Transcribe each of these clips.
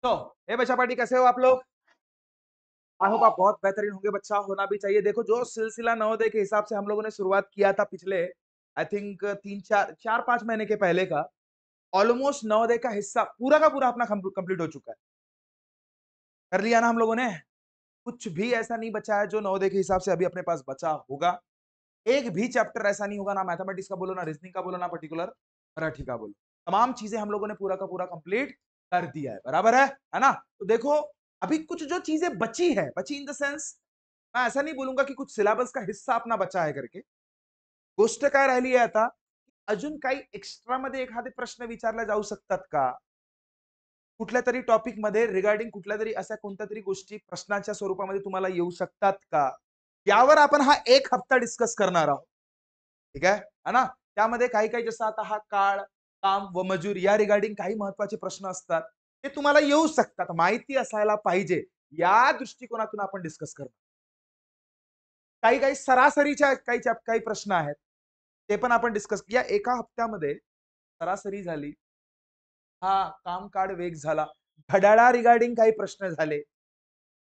तो हे बच्चा पार्टी, कैसे हो आप लोग? आई होप आप बहुत बेहतरीन होंगे। बच्चा होना भी चाहिए। देखो, जो सिलसिला नवोदय के हिसाब से हम लोगों ने शुरुआत किया था पिछले आई थिंक 3 4 5 महीने के पहले का, ऑलमोस्ट नवोदय का हिस्सा पूरा का पूरा अपना कंप्लीट हो चुका है। कर लिया ना हम लोगों ने? कुछ भी ऐसा नहीं बचा है जो नवोदय के हिसाब से अभी अपने पास बचा होगा। एक भी चैप्टर ऐसा नहीं होगा, ना मैथमेटिक्स का बोलो, ना रीजनिंग का बोलो, ना पर्टिकुलर मराठी का बोलो। तमाम चीजें हम लोगों ने पूरा का पूरा कंप्लीट कर दिया है। बराबर है ना? तो देखो, अभी कुछ जो चीजें बची है, बची इन द सेंस, मैं ऐसा नहीं बोलूंगा की कुछ सिलेबस का हिस्सा अपना बचा है करके। गोष्ट काय राहिली आहे आता, अजून काही एक्स्ट्रा मध्ये एखादे प्रश्न विचारले जाऊ शकतात का? कुठल्या तरी टॉपिक मध्ये रिगार्डिंग कुठल्या तरी अशा कोणत्या तरी गोष्टी प्रश्नाच्या स्वरूपामध्ये तुम्हाला येऊ शकतात का? यावर आपण हा एक हप्ता डिस्कस करणार आहोत. ठीक है ना? त्यामध्ये काही काही जसं आता हा काळ, काम व मजूर या रिगार्डिंग काही महत्त्वाचे प्रश्न असतात. ते तुम्हाला येऊ शकतात. माहिती असायला पाहिजे. या दृष्टिकोनातून आपण डिस्कस करणार. काही काही सरासरीच्या काही प्रश्न आहेत. ते पण आपण डिस्कस या एका हप्त्यामध्ये सरासरी झाली. हा काम काळ वेग झाला. घड्याळा रिगार्डिंग काही प्रश्न झाले.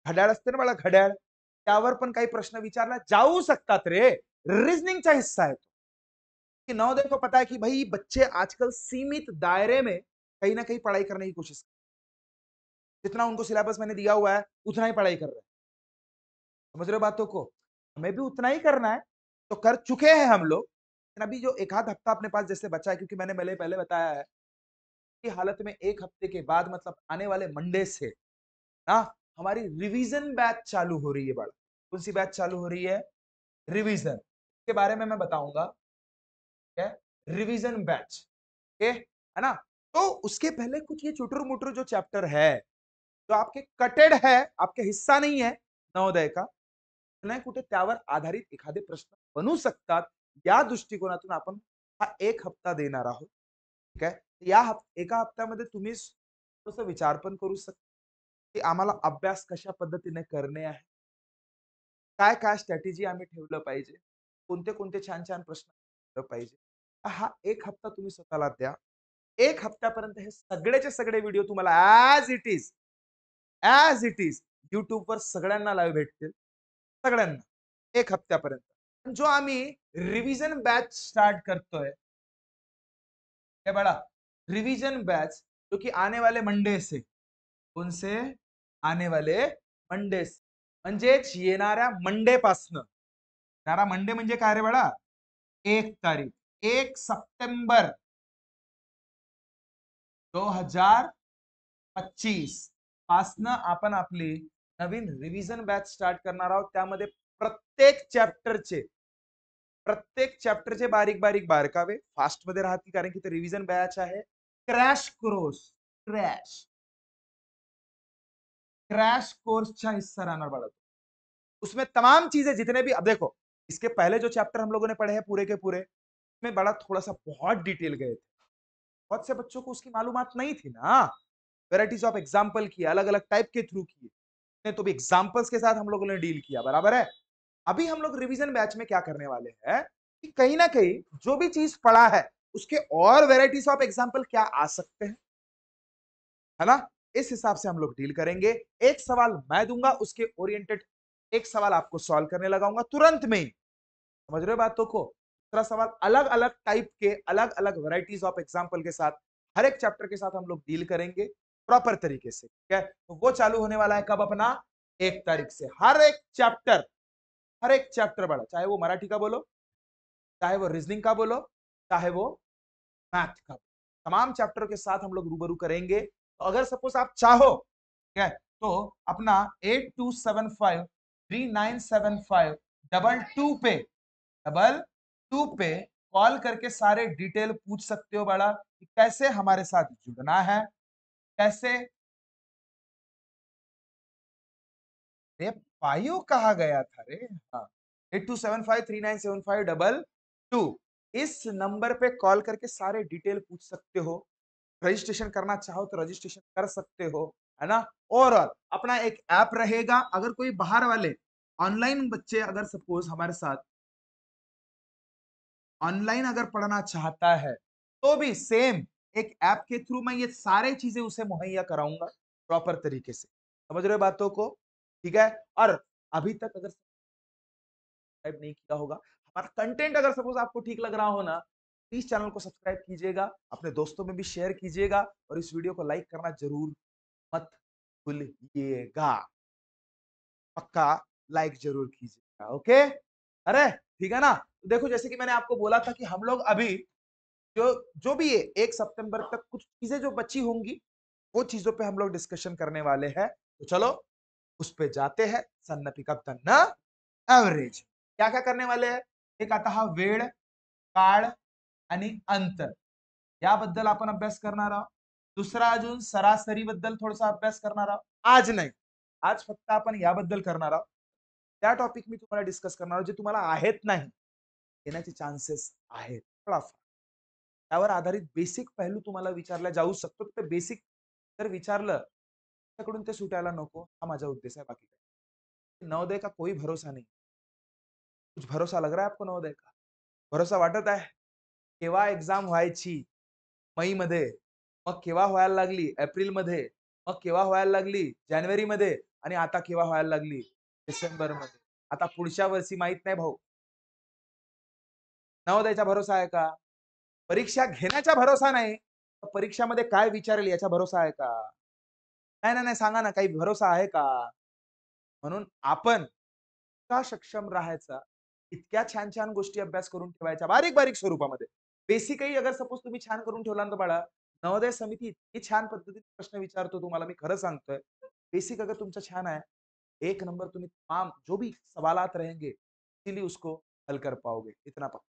घड्याळ असते ना बघा, घड्याळ, त्यावर पण काही प्रश्न विचारले जाऊ शकतात रे. रीजनिंगचा हिस्सा है कि नवोदय को पता है कि भाई बच्चे आजकल सीमित दायरे में कहीं ना कहीं पढ़ाई करने की कोशिश, जितना उनको सिलेबस मैंने दिया हुआ है उतना ही पढ़ाई कर रहे हैं। समझ रहे हो बातों को? हमें भी उतना ही करना है, तो कर चुके हैं हम लोग। लेकिन अभी जो एक आध हफ्ता अपने पास जैसे बचा है, क्योंकि मैंने पहले बताया है कि हालत में एक हफ्ते के बाद मतलब आने वाले मंडे से ना हमारी रिवीजन बैच चालू हो रही है। बड़ा कौन सी बैच चालू हो रही है? रिवीजन के बारे में मैं बताऊंगा। क्या? Revision batch. ओके, है ना? तो उसके पहले कुछ ये चुटुर मुटुर जो चैप्टर है, जो आपके कटेड है, आपके हिस्सा नहीं है नवोदय का, नाही कुठे त्यावर आधारित एखादे प्रश्न बनू शकतात, या दृष्टिकोनातून आपण हा एक हप्ता देणार आहोत. ठीक आहे? या एका हप्त्यामध्ये तुम्ही थोडंसं विचार पण करू शकता की आम्हाला अभ्यास कशा पद्धतीने करणे आहे, काय काय स्ट्रॅटेजी आम्ही ठेवलं पाहिजे, कोणते कोणते छान छान प्रश्न ठेवलं पाहिजे. हा एक हप्ता तुम्ही स्वतःला द्या. एक हप्त्यापर्यंत हे सगळेचे सगळे व्हिडिओ तुम्हाला ॲज इट इज युट्यूबवर सगळ्यांना लाईव्ह भेटतील. सगळ्यांना एक हप्त्यापर्यंत. जो आम्ही रिव्हिजन बॅच स्टार्ट करतोय, क्या बड़ा रिवीजन बैच, जो कि आने वाले मंडे से, कौन से? आने वाले मंडे से, म्हणजेच येणाऱ्या मंडे पासनं. येणारा मंडे म्हणजे काय रे बाळा? 1 तारीख, 1 सप्टेंबर 2025 पासनं आपण आपली नवीन रिव्हिजन बॅच स्टार्ट करणार आहोत. त्यामध्ये प्रत्येक चॅप्टरचे बारीक बारीक बारकावे फास्ट मध्ये राहतील, कारण की ते रिव्हिजन बॅच आहे. Crash course, crash crash course का हिस्सा रहना बड़ा। उसमें तमाम चीजें जितने भी, अब देखो, इसके पहले जो चैप्टर हम लोगों ने पढ़े हैं पूरे के पूरे, में बड़ा थोड़ा सा बहुत डिटेल गए थे। बहुत से बच्चों को उसकी मालूमात नहीं थी ना। वेराइटीज ऑफ एग्जाम्पल किए, अलग अलग टाइप के थ्रू किए, तो भी एग्जाम्पल्स के साथ हम लोगों ने डील किया। बराबर है? अभी हम लोग रिवीजन बैच में क्या करने वाले हैं कि कहीं ना कहीं जो भी चीज पढ़ा है उसके और वेराइटीज ऑफ एग्जाम्पल क्या आ सकते हैं, है ना? इस हिसाब से हम लोग डील करेंगे। एक सवाल मैं दूंगा, उसके ओरिएंटेड एक सवाल आपको सॉल्व करने लगाऊंगा तुरंत में ही। समझ रहे हो बातों को? दूसरा सवाल अलग अलग टाइप के, अलग अलग वैरायटीज ऑफ एग्जाम्पल के साथ, हर एक चैप्टर के साथ हम लोग डील करेंगे प्रॉपर तरीके से। ठीक है? तो वो चालू होने वाला है कब? अपना 1 तारीख से। हर एक चैप्टर बड़ा, चाहे वो मराठी का बोलो, चाहे वो रीजनिंग का बोलो, चाहे वो मैथ का, तमाम चैप्टर के साथ हम लोग रूबरू करेंगे। तो अगर सपोज आप चाहो, ठीक है, तो अपना 8275397522 पे कॉल करके सारे डिटेल पूछ सकते हो बड़ा, कि कैसे हमारे साथ जुड़ना है, कैसे। अरे पायो कहा गया था रे? हाँ, 8275397522, इस नंबर पे कॉल करके सारे डिटेल पूछ सकते हो। रजिस्ट्रेशन करना चाहो तो रजिस्ट्रेशन कर सकते हो, है ना? और अपना एक ऐप रहेगा। अगर कोई बाहर वाले ऑनलाइन बच्चे अगर सपोज हमारे साथ ऑनलाइन अगर पढ़ना चाहता है, तो भी सेम एक ऐप के थ्रू मैं ये सारे चीजें उसे मुहैया कराऊंगा। प्रॉपर तरीके से। समझ रहे हो बातों को? ठीक है। और अभी तक अगर सब्सक्राइब नहीं किया होगा, हमारा कंटेंट अगर सपोज आपको ठीक लग रहा हो ना, प्लीज चैनल को सब्सक्राइब कीजिएगा, अपने दोस्तों में भी शेयर कीजिएगा और इस वीडियो को लाइक करना जरूर मत भूलिएगा। पक्का लाइक जरूर कीजिएगा। ओके, अरे ठीक है ना। तो देखो जैसे कि मैंने आपको बोला था कि हम लोग अभी जो जो भी है 1 सितंबर तक कुछ चीजें जो बची होंगी वो चीजों पे हम लोग डिस्कशन करने वाले हैं। तो चलो उस पे जाते हैं। सन्न पिकअप तन्न एव्हरेज क्या क्या करने वाले हैं? एक आता हा वेळ, काळ आणि अंतर, याबद्दल आपण अभ्यास करणार आहोत. दुसरा अजून सरासरी बद्दल थोडासा अभ्यास करणार आहोत. आज नाही, आज फक्त आपण याबद्दल करणार आहोत. त्या टॉपिक मी तुम्हाला डिस्कस करणार आहोत जे तुम्हाला आहेत नाही येण्याचे चान्सेस आहेत थोडाफार. त्यावर आधारित बेसिक पहलू तुम्हाला विचारला जाऊ शकतो. ते बेसिक जर विचारलं त्याकडून ते सुटायला नको, हा माझा उद्देश आहे. बाकी काय नवोदय का कोई भरोसा नहीं. कुछ भरोसा लग रहा है आपको नवोदय का? भरोसा वाटत आहे? केव्हा एक्झाम व्हायची मई मध्ये, मग केव्हा व्हायला लागली एप्रिल मध्ये, मग केव्हा व्हायला लागली जानेवारी मध्ये आणि आता केव्हा व्हायला लागली डिसेंबर मध्ये. आता पुढच्या वर्षी माहित नाही भाऊ. नवोदयचा भरोसा आहे का? परीक्षा घेण्याचा भरोसा नाही, परीक्षामध्ये काय विचारेल याचा भरोसा आहे का? नाही नाही नाही, सांगा ना, काही भरोसा आहे का? म्हणून आपण का सक्षम राहायचा, इतक्या छान छान गोष्टी अभ्यास करून ठेवायच्या बारीक बारीक स्वरूपामध्ये. बेसिकही अगर सपोज तुम्ही छान करून ठेवला ना बाळा, नवोदय समिती इतकी छान पद्धतीने प्रश्न विचारतो तुम्हाला, मी खरं सांगतोय. बेसिक अगर तुमचा छान आहे, 1 नंबर तुम्ही तमाम जो भी सवालात रहेंगे इसीलिए उसको हल कर पाओगे, इतना पक्का.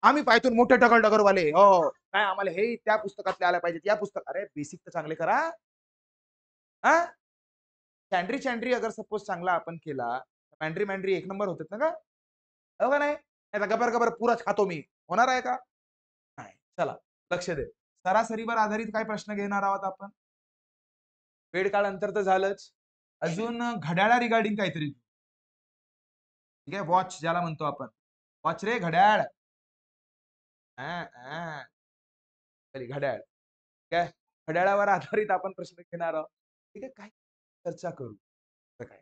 आम्ही पायथून मोठे टगरवाले हो काय, आम्हाला हे त्या पुस्तकातले आल्या पाहिजेत, या पुस्तक. अरे बेसिक तर चांगले करा. हा, चॅन्ड्री चॅन्ड्री अगर सपोज चांगला आपण केला, मॅन्ड्री मॅन्ड्री 1 नंबर होतात ना का? हो का नाही? गबर गबर पुराच खातो मी, होणार आहे का? नाही. चला लक्ष दे. सरासरीवर आधारित काय प्रश्न घेणार आहोत आपण? वेळ काळ अंतर तर झालंच. अजून घड्याळा रिगार्डिंग काहीतरी. ठीक आहे, वॉच ज्याला म्हणतो आपण. वॉच रे घड्याळ. घड्याळ. ठीक आहे, घड्याळावर आधारित आपण प्रश्न घेणार आहोत. ठीक आहे, काय चर्चा करू काय.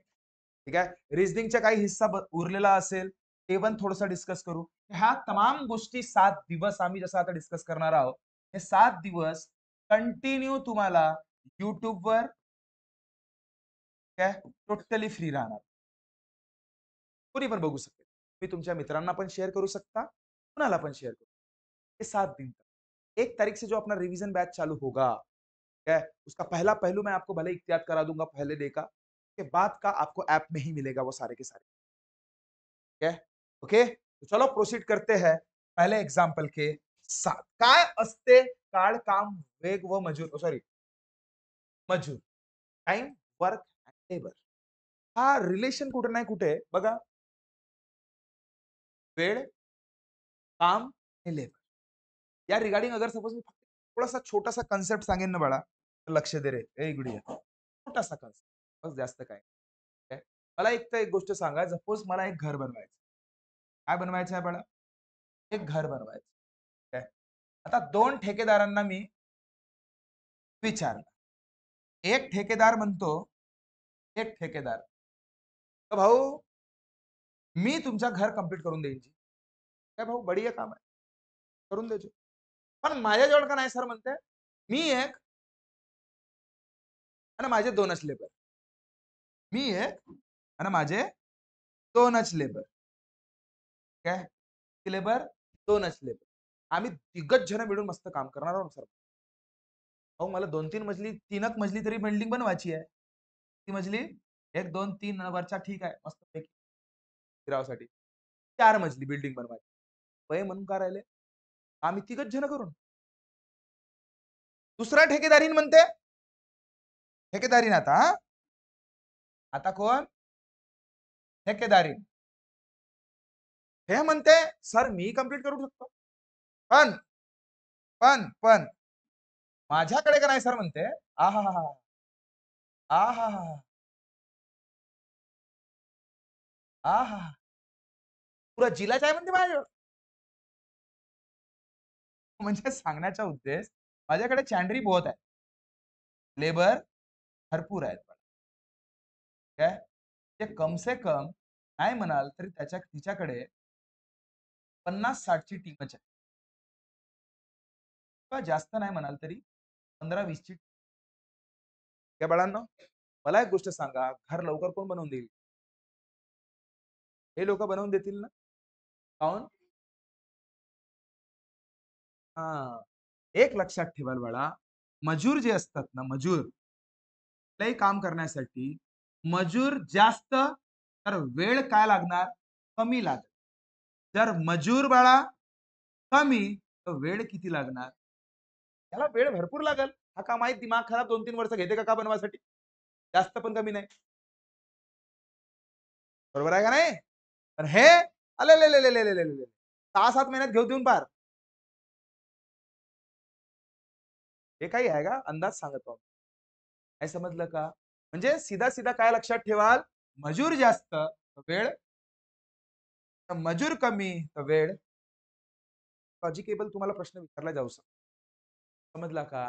ठीक आहे, रिझनिंगचा काही हिस्सा उरलेला असेल ते पण थोडंसं डिस्कस करू. ह्या तमाम गोष्टी 7 दिवस आम्ही जसं आता डिस्कस करणार आहोत, हे 7 दिवस कंटिन्यू तुम्हाला युट्यूबवर काय टोटली फ्री राहणार. कोणी पण बघू शकेल. तुम्ही तुमच्या मित्रांना पण शेअर करू शकता, कुणाला पण शेअर करू. ये 7 दिन तक 1 तारीख से जो अपना रिवीजन बैच चालू होगा, ठीक है, उसका पहला पहलू मैं आपको भले इख्तियार करा दूंगा पहले डे का, के बाद का आपको ऐप में ही मिलेगा वो सारे के सारे. ठीक है, ओके. तो चलो प्रोसीड करते हैं पहले एग्जाम्पल के साथ. काय असते काळ, काम, वेग व मजूर, सॉरी मजूर, टाइम, वर्क अँड लेबर. हा रिलेशन कुठे नाही कुठे बघा. वेळ, काम आणि लेबर या रिगार्डिंग अगर सपोज मी थोडासा छोटासा कन्सेप्ट सांगेन ना बाळा, तर लक्ष दे रे ए गुडिया. छोटासा कन्सेप्ट, बस जास्त काय. काय? मला एक तर एक गोष्ट सांगा, सपोज मला एक घर बनवायचं. काय बनवायचं आहे बाळा? एक घर बनवायचं. काय? आता 2 ठेकेदारांना मी विचारलं. एक ठेकेदार म्हणतो, एक ठेकेदार, तर भाऊ मी तुमच्या घर कंप्लीट करून देईन. काय भाऊ बढिया काम आहे, करून द्यायचे. पण माझ्याजवळ का नाही सर म्हणते, मी एक आणि माझे 2च लेबर. मी एक आणि माझे 2च लेबर. काय? लेबर 2च लेबर. आम्ही तिघच जण मिळून मस्त काम करणार आहोत सर. अहो मला 2-3 मजली, 3क मजली तरी बिल्डिंग बनवायची आहे. किती मजली? 1, 2, 3 वरच्या ठीक आहे मस्त पैकी फिरावासाठी. 4 मजली बिल्डिंग बनवायची. वय म्हणून का राहिले? आम्ही तिघच जण करून. दुसरा ठेकेदारीन म्हणते, ठेकेदारीन आता आता कोण? ठेकेदारीन. हे म्हणते सर मी कंप्लीट करू शकतो. पण पण माझ्याकडे का नाही सर म्हणते. आहाहा, आहाहा, आहाहा, पुरा जिल्हाच आहे म्हणते माझ्याजवळ. म्हणजे सांगण्याचा उद्देश, माझ्याकडे चॅन्डरी बहुत आहे. लेबर भरपूर आहेत. काय ते कम से कम नाही म्हणाल तरी तिच्याकडे 50-60 ची टीमच आहे. किंवा जास्त नाही म्हणाल तरी 15-20 ची. काय बाळांनो, मला एक गोष्ट सांगा, घर लवकर कोण बनवून देईल? हे लोक बनवून देतील ना? काऊन? हा, एक लक्षात ठेवाल बाळा, मजूर जे असतात ना, मजूर कुठलंही काम करण्यासाठी मजूर जास्त तर वेळ काय लागणार? कमी लागेल. जर मजूर बाळा कमी तर वेळ किती लागणार? त्याला वेळ भरपूर लागेल. हा का माहित दिमाग खराब 2-3 वर्ष घेते का बनवायसाठी? जास्त पण कमी नाही. बरोबर आहे का नाही? पण हे अलेलेलेलेलेलेले 6-7 महिन्यात घेऊ देऊन पार. हे काही आहे का? अंदाज सांगतो. काय समजलं का? म्हणजे सीधा काय लक्षात ठेवाल? मजूर जास्त, वेळ मजूर कमी, तर वेळ लॉजिकेबल तुम्हाला प्रश्न विचारला जाऊ शकतो. समजला का?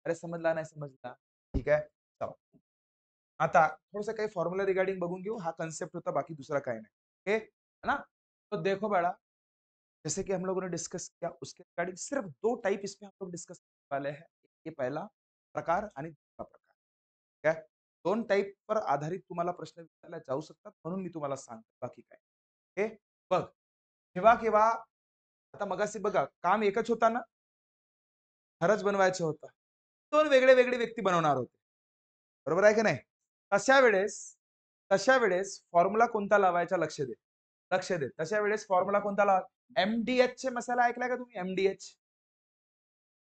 अरे समजला नाही समजला. ठीक आहे. चला. आता थोड़ा काही फॉर्म्युला रिगार्डिंग बघून घेऊ. हा कॉन्सेप्ट होता, बाकी दूसरा काही नाही. ओके है ना? तो देखो बेटा, जैसे कि हम लोगों ने डिस्कस किया उसके रिगार्डिंग सिर्फ 2 टाइप इसमें हम लोग डिस्कस करने वाले हैं. ये पहला प्रकार आणि दुसरा प्रकार. ठीक आहे. 2 टाइपवर आधारित तुम्हाला प्रश्न विचारले जाऊ शकतात, म्हणून मी तुम्हाला सांगतो, बाकी काय. ओके. बघ, केव्हा आता मगाशी बघा काम एकच होता ना, घरच बनवायचं होतं. 2 वेगळे व्यक्ती बनवणार होते. बरोबर आहे की नाही? तशा वेळेस फॉर्म्युला कोणता लावायचा लक्ष दे. लक्ष दे. तशा वेळेस फॉर्म्युला कोणता लावा? एम-डी-एच चे मसाला ऐकलाय का तुम्ही? एम-डी-एच.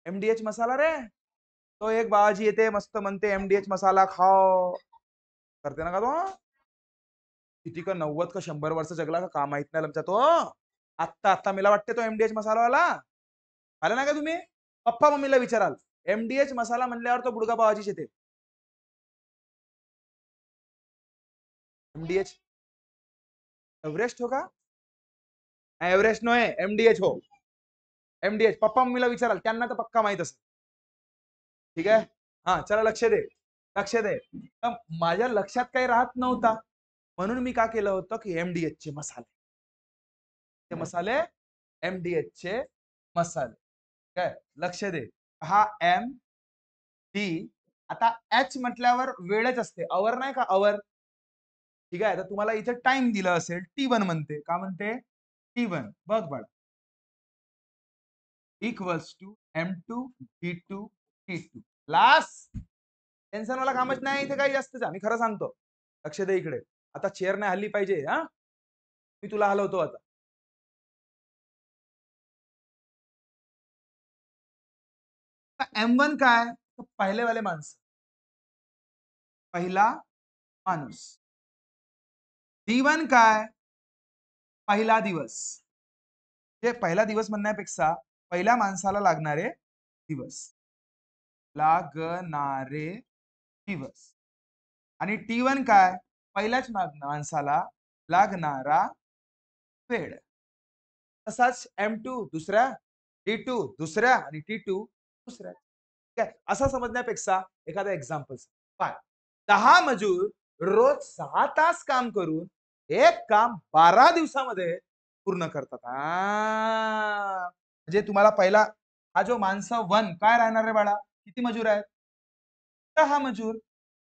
एम-डी-एच मसाला रे. तो एक बाबाजी येते मस्त म्हणते एम-डी-एच मसाला खाओ. करते ना का तो? किती का 90 का 100 वर्ष जगला का माहित नाही आमचा तो. आत्ता मला वाटते तो एम-डी-एच मसालावाला. आला ना का तुम्ही? पप्पा मम्मीला विचाराल. एम-डी-एच मसाला म्हणल्यावर तो बुडगा बाबाजीच येते. एम-डी-एच एव्हरेस्ट हो का? एव्हरेस्ट नव्हे, एम-डी-एच हो. एम-डी-एच पप्पा मम्मीला विचाराल, त्यांना तर पक्का माहित असेल. ठीक आहे. हा चला लक्ष दे. लक्ष दे. तर माझ्या लक्षात काही राहत नव्हता, म्हणून मी का केलं होतं की एम-डी-एच चे मसाले. ते मसाले एम-डी-एच चे मसाले. काय लक्ष दे. हा एम डी, आता एच म्हटल्यावर वेळच असते, अवर नाही का? अवर. ठीक आहे. तर तुम्हाला इथे टाइम दिला असेल, T1 म्हणते. का म्हणते? T1. बघ बाळ. Equals to M2 D2 T2. Last tension वाला कामच नाही इथे काही जास्तच. मी खरं सांगतो. लक्ष दे इकडे. आता चेअर नाही हल्ली पाहिजे हा. मी तुला हलवतो आता. M1 काय? पहिले वाले माणसं. पहिला माणूस. D1 काय? पहिला दिवस. ते पहिला दिवस म्हणण्यापेक्षा पहिल्या माणसाला लागणारे दिवस. लागणारे दिवस. आणि T1 काय? पहिल्याच माणसाला लागणारा वेळ. तसाच M2 दुसऱ्या, T2 दुसऱ्या आणि T2 दुसऱ्या. ठीक आहे. असं समजण्यापेक्षा एखादा एक्झाम्पल काय? 10 मजूर रोज 6 तास काम करून एक काम 12 दिवसामध्ये पूर्ण करतात. म्हणजे तुम्हाला पहिला हा जो माणसं 1 काय राहणार रे बाळा? किती मजूर आहेत? 10 मजूर.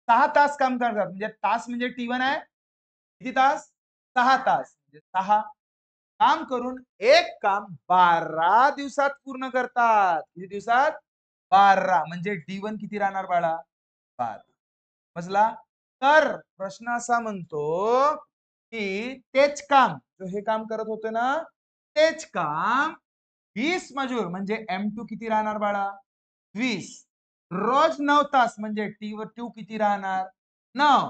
6 तास काम करतात. म्हणजे तास म्हणजे T1 आहे. किती तास? 6 तास. म्हणजे 6 काम करून एक काम 12 दिवसात पूर्ण करतात. किती दिवसात? 12. म्हणजे D1 किती राहणार बाळा? 12. समजला? तर प्रश्न असा म्हणतो की तेच काम जो हे काम करत होते ना, तेच काम 20 मजूर म्हणजे M2 किती राहणार बाळा? 20. रोज 9 तास म्हणजे T2 किती राहणार? 9.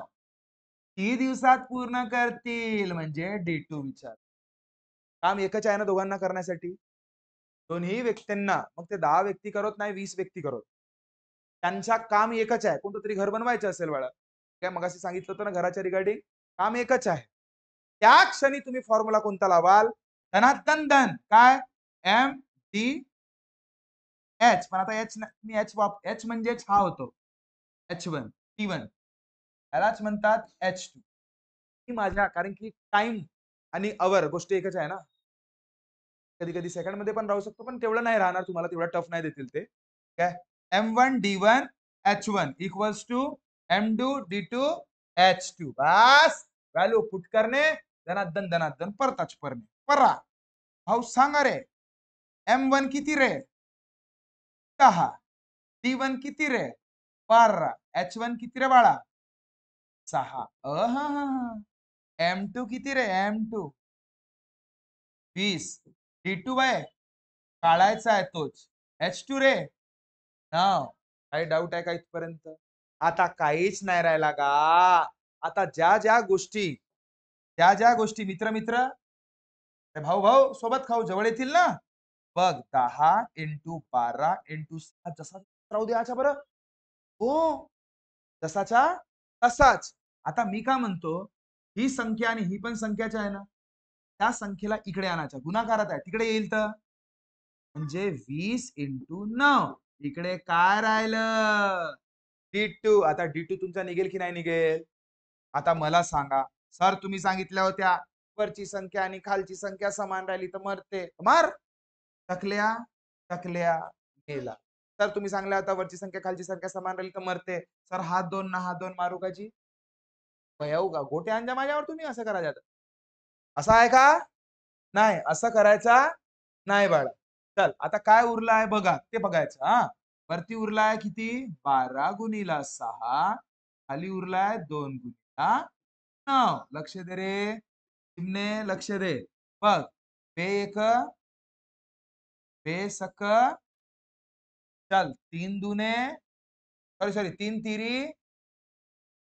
3 दिवसात पूर्ण करतील म्हणजे D2 विचार. काम एकच आहे ना दोघांना करण्यासाठी. दोन्ही व्यक्तींना मग ते 10 व्यक्ती करत नाही, 20 व्यक्ती करत. त्यांचा काम एकच आहे. कोणतं तरी घर बनवायचं असेल बाळा. काय मगाशी सांगितलं होतं ना घराच्या रिगार्डिंग काम एकच आहे. त्या क्षणी तुम्ही फॉर्म्युला कोणता लावाल? धनात्तन धन काय? M D H. पण आता एच मी एच म्हणजेच हा होतो. H1 T1 यालाच म्हणतात H2 ही माझ्या कारण की टाइम आणि अवर गोष्टी एकच आहे ना. कधी कधी सेकंड मध्ये पण राहू शकतो पण तेवढं नाही राहणार तुम्हाला तेवढा टफ नाही देतील ते काय M1 D1 H1 equals to M2 D2 H2 बस व्हॅल्यू पुट करणे धनाधन परताच करणे परा भाऊ सांगा रे M1 किती रे 10 D1 किती रे 12 H1 किती रे बाळा 6 M2 किती रे M2 20 D2 बाय काढायचा आहे तोच H2 रे नाव काही डाऊट आहे का इथपर्यंत आता काहीच नाही राहिला का आता ज्या गोष्टी मित्र मित्र भाऊ भाऊ सोबत खाऊ जवळ येतील ना बघ 10 × 12 × 6 जसा राहू द्याचा बरं हो जसाच्या तसाच आता मी का म्हणतो ही संख्या आणि ही पण संख्याच आहे ना त्या संख्येला इकडे आणायचा गुणाकारात आहे तिकडे येईल तर म्हणजे 20 × 9 इकडे काय राहिलं D2 आता D2 तुमचा निघेल की नाही निघेल आता मला सांगा सर तुम्ही सांगितल्या होत्या वरची संख्या आणि खालची संख्या समान राहिली तर मरते मार टकल्या टकल्या गेला सर तुम्ही सांगल्या होता वरची संख्या खालची संख्या समान राहिली तर मरते सर हात दोन ना हात दोन मारू का जी येऊ का गोटे आणजा माझ्यावर तुम्ही असं करायचं असं आहे का नाही असं करायचा नाही बाळा चल आता काय उरलं आहे बघा ते बघायचं हा वरती उरला आहे किती 12 × 6 खाली उरला आहे 2 × 9 लक्ष दे रे चिमणे लक्ष दे बघ बे एक बे सक चल 3 दुने सॉरी 3 तिरी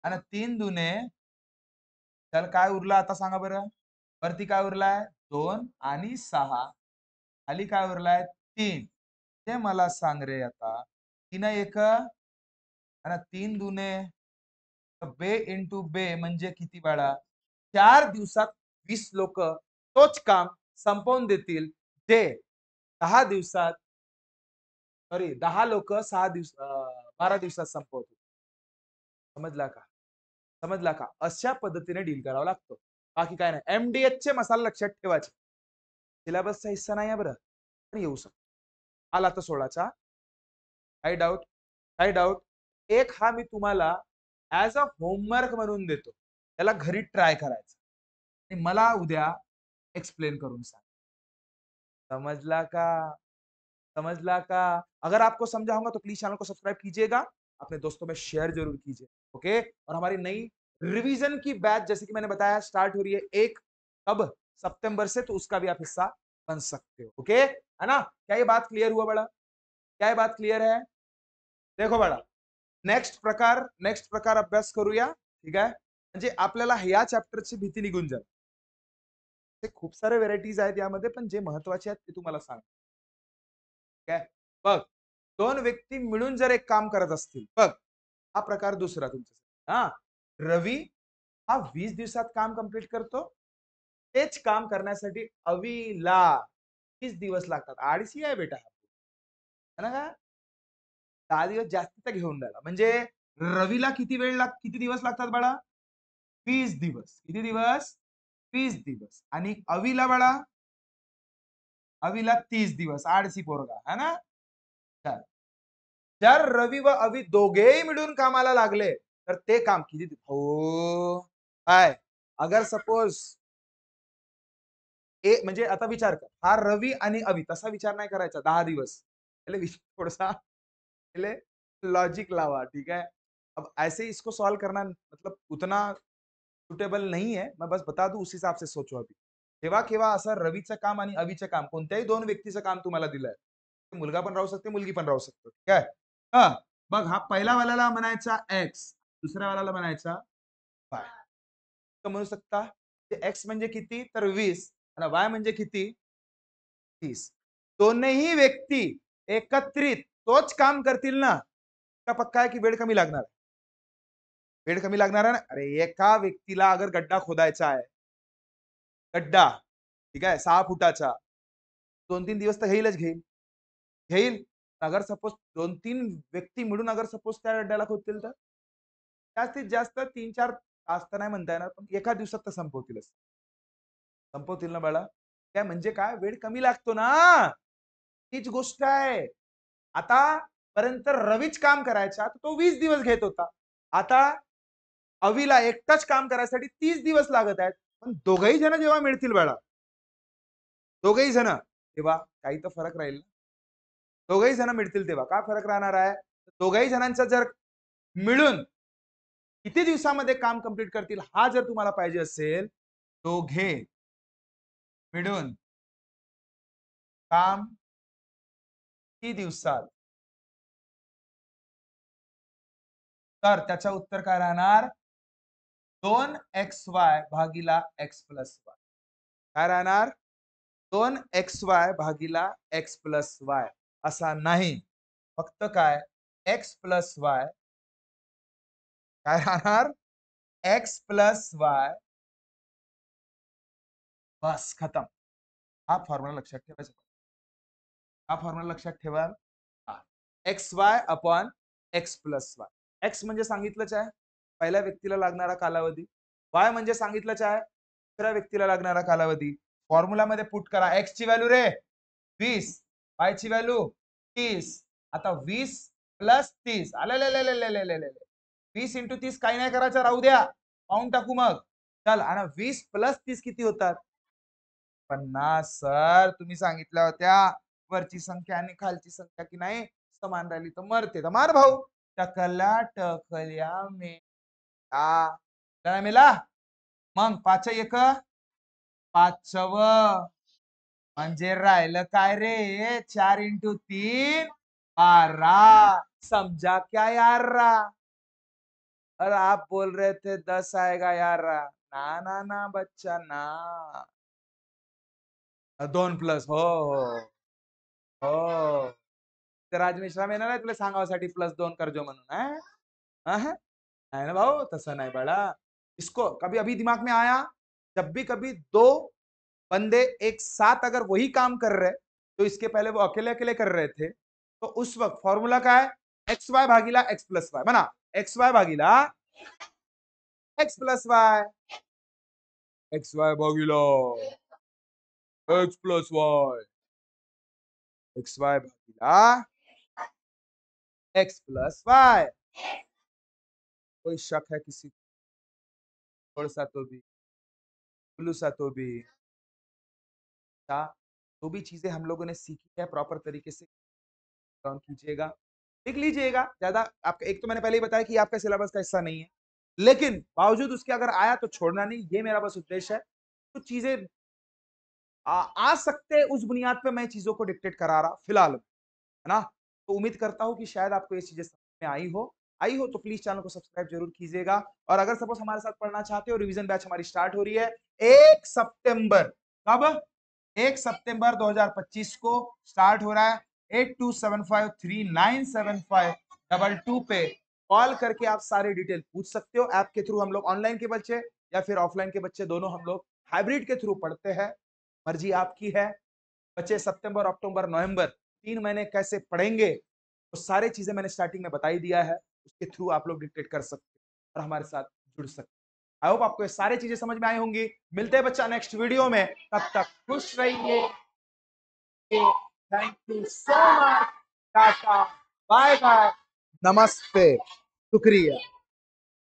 आणि 3 दुने चल काय उरलं आता सांगा बरं वरती काय उरलाय 2 आणि 6 खाली काय उरलाय 3 ते मला सांग रे आता 3 एक आणि 3 दुने बे इंटू बे म्हणजे किती बाळा 4 दिवसात 20 लोक तोच काम संपवून देतील जे 10 दिवसात सॉरी 10 लोक 12 दिवसात संपवतील समजला का समजला का अशा पद्धतीने डील करावं लागतं बाकी काय नाही MDH चे मसाले लक्षात ठेवायचे सिलेबसचा हिस्सा नाही आहे बरं पण येऊ शकतो आला तर 16चा काही डाऊट एक हा मी तुम्हाला ऍज अ होमवर्क म्हणून देतो त्याला घरी ट्राय करायचं आणि मला उद्या एक्सप्लेन करून सांग समझला का अगर आपको समझा होगा तो प्लीज चैनल को सब्सक्राइब कीजिएगा अपने दोस्तों में शेयर जरूर कीजिए ओके और हमारी नई रिवीजन की बैच जैसे कि मैंने बताया स्टार्ट हो रही है 1 कब सितंबर से तो उसका भी आप हिस्सा बन सकते हो ओके है ना क्या ये बात क्लियर हुआ बड़ा क्या ये बात क्लियर है देखो बड़ा नेक्स्ट प्रकार अभ्यास करूया ठीक आहे म्हणजे आपल्याला ह्या चॅप्टरची भीती निघून जाईल ते खूप सारे व्हेरायटीज आहेत यामध्ये पण जे महत्वाचे आहेत ते तुम्हाला सांग काय बघ दोन व्यक्ती मिळून जर एक काम करत असतील बघ हा प्रकार दुसरा तुमचा हा रवी हा 20 दिवसात काम कंप्लीट करतो तेच काम करण्यासाठी अवीला 30 दिवस लागतात आळशी आहे बेटा है ना का 10 दिवस जास्तीचा घेऊन द्याला म्हणजे रवीला किती दिवस लागतात बाळा 20 दिवस किती दिवस 20 दिवस आणि अवीला 30 दिवस आळशी पोरगा है ना चल जर रवी व अवी दोघेही मिळून कामाला लागले तर ते काम किती हो काय अगर सपोज म्हणजे आता विचार कर हा रवी आणि अवी तसा विचार नाही करायचा 10 दिवस थोड़ा लॉजिक लावा ठीक है अब ऐसे ही इसको सॉल्व करना मतलब उतना सुटेबल नहीं है मैं बस बता दूं उस हिसाब से सोचो अभी जेव्हा केव्हा असं रवीचं काम आणि अवीचं काम कोणत्याही दोन व्यक्तीचं काम तुम्हाला दिलंय मुलगा पण राहू शकते मुलगी पण राहू शकतो ठीक आहे हा बघ हा पहिला वाल्याला म्हणायचा एक्स दुसऱ्या वाल्याला म्हणायचा वाय म्हणू शकता एक्स म्हणजे किती तर 20 आणि वाय म्हणजे किती 30 दोनही व्यक्ती एकत्रित तोच काम करतील ना का पक्का आहे की वेळ कमी लागणार वेळ कमी लागणार आहे ना अरे एका व्यक्तीला अगर गड्डा खोदायचा आहे गड्डा ठीक आहे 6 फुटाचा 2-3 दिवस तर घेईल अगर सपोज 2-3 व्यक्ती मिळून अगर सपोज त्या गड्ड्याला खोदतील तर जास्तीत जास्त 3-4 तास तर नाही म्हणता येणार, पण एका दिवसात तर संपवतीलच. संपवतील ना बाळा? काय म्हणजे काय? वेळ कमी लागतो ना. तीच गोष्ट आहे. आतापर्यंत रवीच काम करायचा, तर तो 20 दिवस घेत होता. आता अवीला एकटाच काम करायसाठी 30 दिवस लागत आहेत. पण दोघंही जण जेव्हा मिळतील बाळा, दोघंही जण, तेव्हा काही तर फरक राहील ना. दोघंही जण मिळतील तेव्हा. काय फरक राहणार आहे? दोघंही जणांचा जर मिळून किती दिवसामध्ये काम कंप्लीट करतील हा जर तुम्हाला पाहिजे असेल, दोघे मिळून काम किती दिवसात, तर त्याचं उत्तर काय राहणार? 2xy भागीला x प्लस वाय. काय राहणार? 2xy भागीला x प्लस वाय असा नाही. फक्त काय? x प्लस वाय काय राहणार? x प्लस वाय, बस खतम. हा फॉर्म्युला लक्षात ठेवायचा. हा फॉर्म्युला लक्षात ठेवा. X Y upon x plus y. X म्हणजे सांगितलंच आहे पहिल्या व्यक्तीला लागणारा कालावधी, वाय म्हणजे सांगितलंच आहे दुसऱ्या व्यक्तीला लागणारा कालावधी. फॉर्म्युलामध्ये पुट करा. एक्स ची व्हॅल्यू रे 20, वाय ची व्हॅल्यू 30. आता 20 प्लस 30 आले. 20 इंटू 30 काही नाही करायचं, राहू द्या, पाहून टाकू मग. चल, आणि 20 प्लस 30 किती होतात? 50. सर तुम्ही सांगितल्या होत्या वरची संख्या आणि खालची संख्या की नाही समान राहिली तर मरते. तर मार भाऊ. टकला टकल्या मेला. मग 5 पाचव म्हणजे राहिलं काय रे? 4 इंटू 3 12. समझा क्या यार? अरे आप बोल रहे थे 10 आएगा यार. ना ना ना बच्चा ना. 2 प्लस. हो हो हो. राज मिश्रा येणार आहे तुला सांगावासाठी +2 करजो म्हणून. है ना भाऊ? तसा नहीं बड़ा. इसको कभी अभी दिमाग में आया, जब भी कभी दो बंदे एक साथ अगर वही काम कर रहे, तो इसके पहले वो अकेले अकेले कर रहे थे, तो उस वक्त फॉर्मूला क्या है? एक्स वाय भागीला एक्स प्लस वाय. बना एक्स वाय भागीला x plus y. X y भागीला x plus y. X y भागीला एक्स प्लस वाय. कोई शक है किसी थोड़ा सा तो भी, ब्लू सा तो भी? जो भी चीजें हम लोगों ने सीखी है प्रॉपर तरीके से काम कीजिएगा, लिख लीजिएगा. ज्यादा आपका एक तो मैंने पहले ही बताया कि आपका सिलेबस का हिस्सा नहीं है, लेकिन बावजूद उसके अगर आया तो छोड़ना नहीं, ये मेरा बस उद्देश्य है. तो चीजें आ सकते उस बुनियाद पे मैं चीजों को डिक्टेट करा रहा फिलहाल, है ना. तो उम्मीद करता हूं कि शायद आपको ये चीजें समझ में आई हो तो प्लीज चैनल को सब्सक्राइब जरूर कीजिएगा. और अगर सपोज हमारे साथ पढ़ना चाहते हो, रिवीजन बैच हमारी स्टार्ट हो रही है 1 सितंबर. कब? 1 सितंबर 2025 को स्टार्ट हो रहा है. 8275397522 पे कॉल करके आप सारे डिटेल पूछ सकते हो. ऐप के थ्रू हम लोग ऑनलाइन के बच्चे या फिर ऑफलाइन के बच्चे दोनों हम लोग हाइब्रिड के थ्रू पढ़ते हैं. मर्जी आपकी है. बच्चे सितंबर, अक्टूबर, नवंबर 3 महीने कैसे पढ़ेंगे, वो सारी चीजें मैंने स्टार्टिंग में बता ही दिया है. उसके थ्रू आप लोग डिक्टेट कर सकते और हमारे साथ जुड़ सकते. आई होप आपको ये सारी चीजें समझ में आई होंगी. मिलते हैं बच्चा नेक्स्ट वीडियो में. तब तक खुश रहिए. Thank you so much. Tata, bye bye, नमस्ते, शुक्रिया.